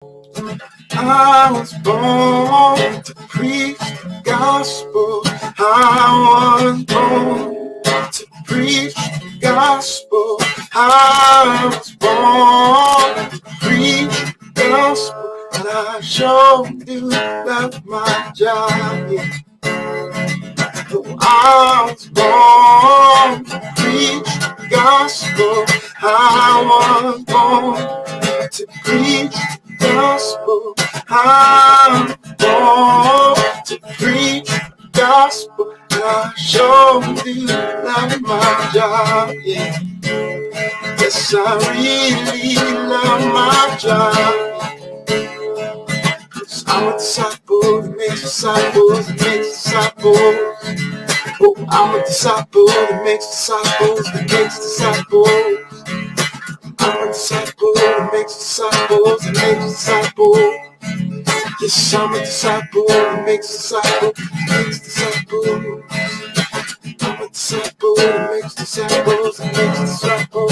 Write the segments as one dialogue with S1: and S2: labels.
S1: I was born to preach the gospel. I was born to preach the gospel. I was born to preach the gospel. And I sure do love my job, yeah. I was born to preach the gospel. I was born to preach the gospel. I'm born to preach the gospel. And I sure do love my job, yeah. Yes, I really love my job. I'm a disciple that makes disciples that makes disciples. Oh, I'm a disciple that makes disciples that makes disciples. I'm a disciple that makes disciples that makes disciples. Yes, I'm a disciple that makes disciples that makes disciples. I'm a disciple that makes disciples that makes disciples.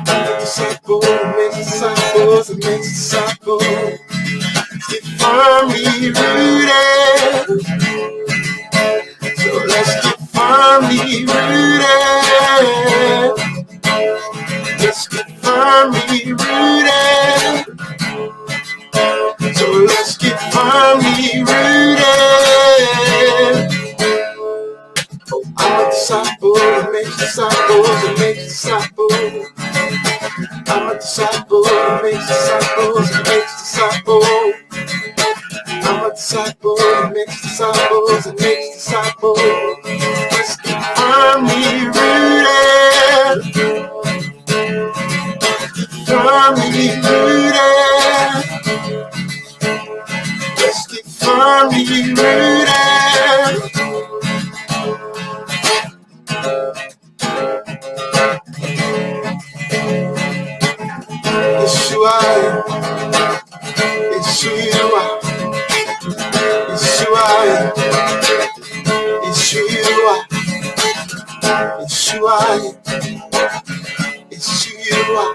S1: I'm a disciple that makes disciples that makes disciples. Get firmly rooted. So let's get firmly rooted. Let's get firmly rooted. So let's get firmly rooted. Oh, I'm a disciple that makes disciples that makes disciples. I'm a disciple that makes disciples that makes disciples. I'm a disciple that makes disciples that makes disciples. Let's get firmly rooted. Firmly rooted. Let's get firmly rooted. Yeshua, Yeshua, Yeshua, Yeshua, Yeshua, Yeshua.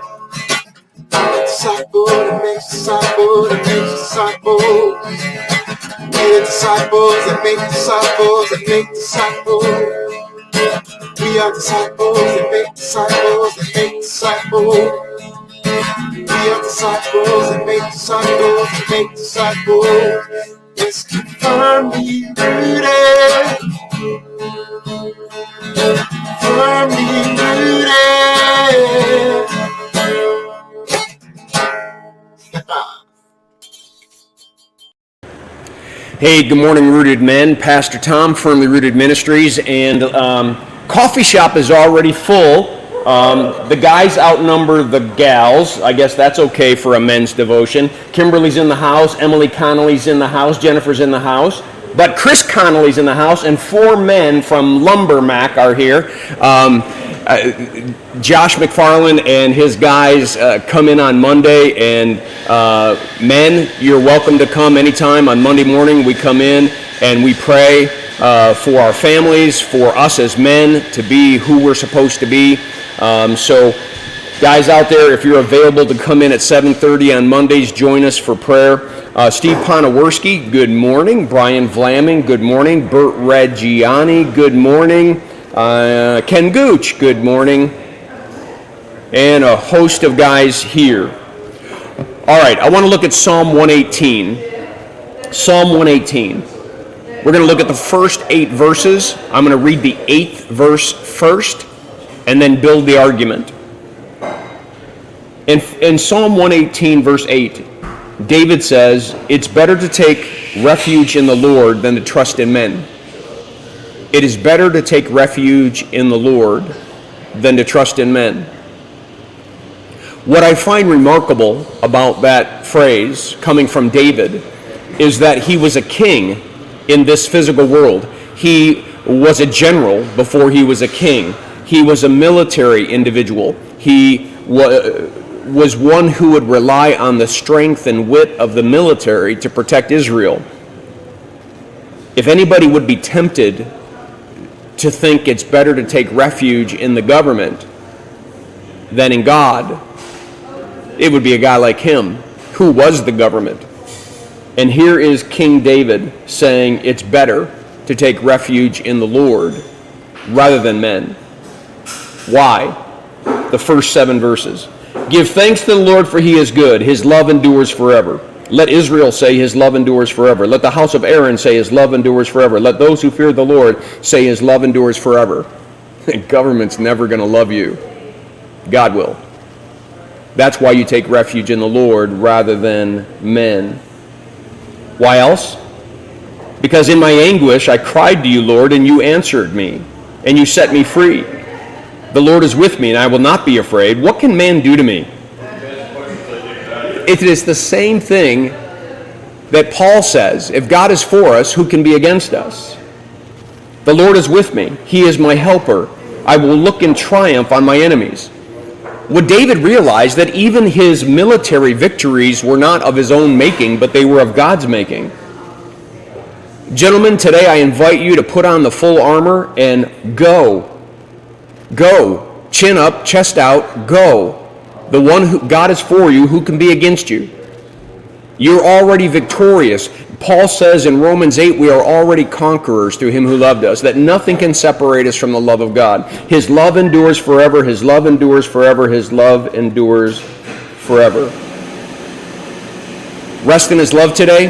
S1: I'm a disciple that makes disciples that makes disciples. We are disciples that make disciples that make disciples. We are disciples that make disciples that make disciples. We are disciples that make disciples that make disciples. Let's get firmly rooted. Firmly rooted.
S2: Hey, good morning, Rooted Men. Pastor Tom, Firmly Rooted Ministries, and coffee shop is already full. The guys outnumber the gals. I guess that's okay for a men's devotion. Kimberly's in the house. Emily Connolly's in the house. Jennifer's in the house. But Chris Connolly's in the house, and 4 men from Lumbermac are here. Josh McFarland and his guys come in on Monday, and men, you're welcome to come anytime. On Monday morning, we come in and we pray for our families, for us as men to be who we're supposed to be. So guys out there, if you're available to come in at 7:30 on Mondays, join us for prayer. Steve Ponoworski, good morning. Brian Vlaming, good morning. Bert Reggiani, good morning. Ken Gooch, good morning. And a host of guys here. All right, I want to look at Psalm 118. Psalm 118. We're going to look at the first 8 verses. I'm going to read the 8th verse first and then build the argument. In Psalm 118, verse 8, David says, "It's better to take refuge in the Lord than to trust in men." It is better to take refuge in the Lord than to trust in men. What I find remarkable about that phrase coming from David is that he was a king in this physical world. He was a general before he was a king. He was a military individual. He was one who would rely on the strength and wit of the military to protect Israel. If anybody would be tempted to think it's better to take refuge in the government than in God, it would be a guy like him who was the government. And here is King David saying it's better to take refuge in the Lord rather than men. Why? The first 7 verses. Give thanks to the Lord, for he is good. His love endures forever. Let Israel say his love endures forever. Let the house of Aaron say his love endures forever. Let those who fear the Lord say his love endures forever. Government's never going to love you. God will. That's why you take refuge in the Lord rather than men. Why else? Because in my anguish I cried to you, Lord, and you answered me, and you set me free. The Lord is with me, and I will not be afraid. What can man do to me? It is the same thing that Paul says. If God is for us, who can be against us? The Lord is with me. He is my helper. I will look in triumph on my enemies. Would David realize that even his military victories were not of his own making, but they were of God's making? Gentlemen, today I invite you to put on the full armor and go. Go. Chin up, chest out, go. The one who God is for you, who can be against you? You're already victorious. Paul says in Romans 8, we are already conquerors through him who loved us, that nothing can separate us from the love of God. His love endures forever. His love endures forever. His love endures forever. Rest in his love today.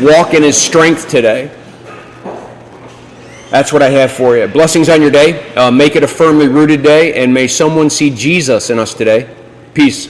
S2: Walk in his strength today. That's what I have for you. Blessings on your day. Make it a firmly rooted day, and may someone see Jesus in us today. Peace.